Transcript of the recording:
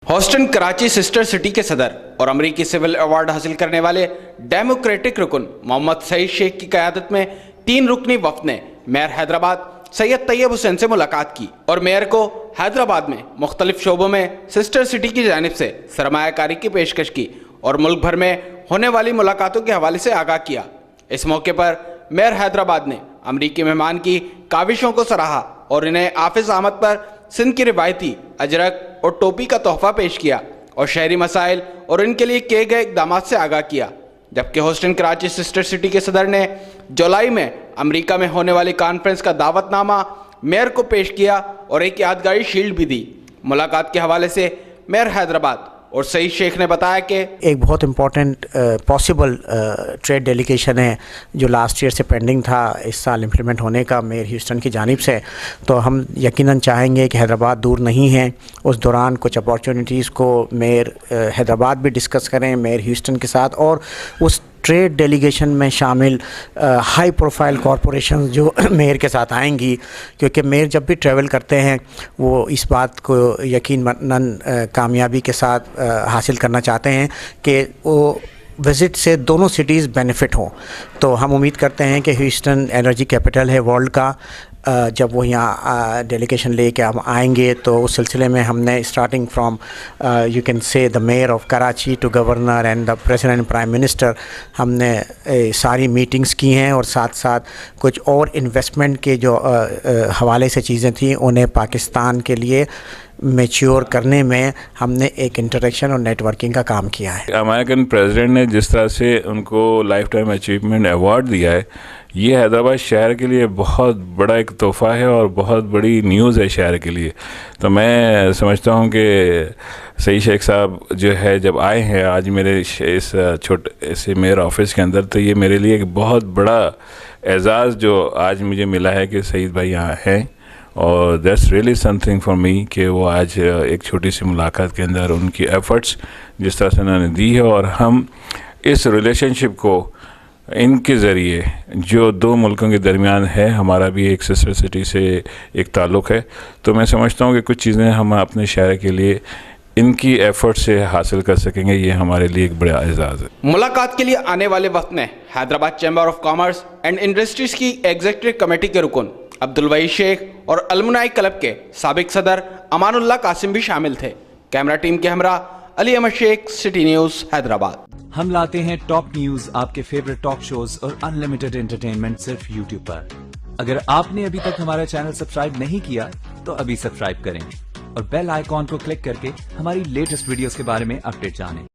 Houston Karachi sister city کے صدر اور امریکی سول ایوارڈ حاصل کرنے والے ڈیموکریٹک رکن محمد سعید شیخ کی قیادت میں 3 رکنی وفد نے میئر حیدرآباد سید طیب حسین سے ملاقات کی اور میئر کو حیدرآباد میں مختلف شعبوں میں سسٹر سٹی کی جانب سے سرمایہ کاری کی پیشکش کی اور ملک بھر میں ہونے والی ملاقاتوں کے حوالے سے آگاہ کیا۔ اس موقع پر میئر حیدرآباد نے امریکی مہمان کی کاوشوں کو سراہا اور انہیں آفس آمد پر سندھ کی روایتی اجرک اور ٹوپی کا تحفہ پیش کیا اور شہری مسائل اور ان کے لیے کیے گئے اقدامات سے آگاہ کیا، جبکہ ہاسٹن کراچی سسٹر سٹی کے صدر نے جولائی میں امریکہ میں ہونے والی کانفرنس کا دعوت نامہ میئر کو پیش کیا اور ایک یادگاری شیلڈ بھی دی۔ ملاقات کے حوالے سے میئر حیدرآباد اور سعید شیخ نے بتایا کہ ایک بہت امپورٹنٹ پاسبل ٹریڈ ڈیلیگیشن ہے جو لاسٹ ایئر سے پینڈنگ تھا اس سال امپلیمنٹ ہونے کا میئر ہیوسٹن کی جانب سے، تو ہم یقیناً چاہیں گے کہ حیدرآباد دور نہیں ہے، اس دوران کچھ اپارچونیٹیز کو میئر حیدرآباد بھی ڈسکس کریں میئر ہیوسٹن کے ساتھ، اور اس ٹریڈ ڈیلیگیشن میں شامل ہائی پروفائل کارپوریشن جو میئر کے ساتھ آئیں گی، کیونکہ میئر جب بھی ٹریول کرتے ہیں وہ اس بات کو یقیناً کامیابی کے ساتھ حاصل کرنا چاہتے ہیں کہ وہ وزٹ سے دونوں سٹیز بینیفٹ ہوں۔ تو ہم امید کرتے ہیں کہ ہیوسٹن انرجی کیپٹل ہے ورلڈ کا، جب وہ یہاں ڈیلیگیشن لے کے ہم آئیں گے تو اس سلسلے میں ہم نے اسٹارٹنگ فرام یو کین سے the mayor of Karachi to governor and the president prime minister, ہم نے ساری میٹنگز کی ہیں اور ساتھ ساتھ کچھ اور انویسٹمنٹ کے جو حوالے سے چیزیں تھیں انہیں پاکستان کے لیے میچیور کرنے میں ہم نے ایک انٹریکشن اور نیٹ ورکنگ کا کام کیا ہے۔ امریکن پریزیڈنٹ نے جس طرح سے ان کو لائف ٹائم اچیومنٹ ایوارڈ دیا ہے، یہ حیدرآباد شہر کے لیے بہت بڑا ایک تحفہ ہے اور بہت بڑی نیوز ہے شہر کے لیے۔ تو میں سمجھتا ہوں کہ سعید شیخ صاحب جو ہے جب آئے ہیں آج میرے اس چھوٹے سے میئر آفس کے اندر، تو یہ میرے لیے ایک بہت بڑا اعزاز جو آج مجھے ملا ہے کہ سعید بھائی یہاں ہیں، اور that's really some thing for me کہ وہ آج ایک چھوٹی سی ملاقات کے اندر ان کی ایفرٹس جس طرح سے انہوں نے دی ہے، اور ہم اس ریلیشن شپ کو ان کے ذریعے جو 2 ملکوں کے درمیان ہے، ہمارا بھی ایک سسٹر سٹی سے ایک تعلق ہے، تو میں سمجھتا ہوں کہ کچھ چیزیں ہم اپنے شہر کے لیے ان کی ایفرٹ سے حاصل کر سکیں گے، یہ ہمارے لیے ایک بڑا اعزاز ہے۔ ملاقات کے لیے آنے والے وقت میں Hyderabad chamber of commerce and industries کی ایگزیکٹو کمیٹی کے رکن عبدالوحید شیخ اور المنائی کلب کے سابق صدر امان اللہ قاسم بھی شامل تھے۔ کیمرہ ٹیم کے ہمراہ علی احمد شیخ، سٹی نیوز، حیدرآباد۔ ہم لاتے ہیں ٹاپ نیوز، آپ کے فیوریٹ ٹاک شوز اور انلمیٹڈ انٹرٹینمنٹ صرف یوٹیوب پر۔ اگر آپ نے ابھی تک ہمارا چینل سبسکرائب نہیں کیا تو ابھی سبسکرائب کریں اور بیل آئیکن کو کلک کر کے ہماری لیٹسٹ ویڈیوز کے بارے میں اپڈیٹ جانیں۔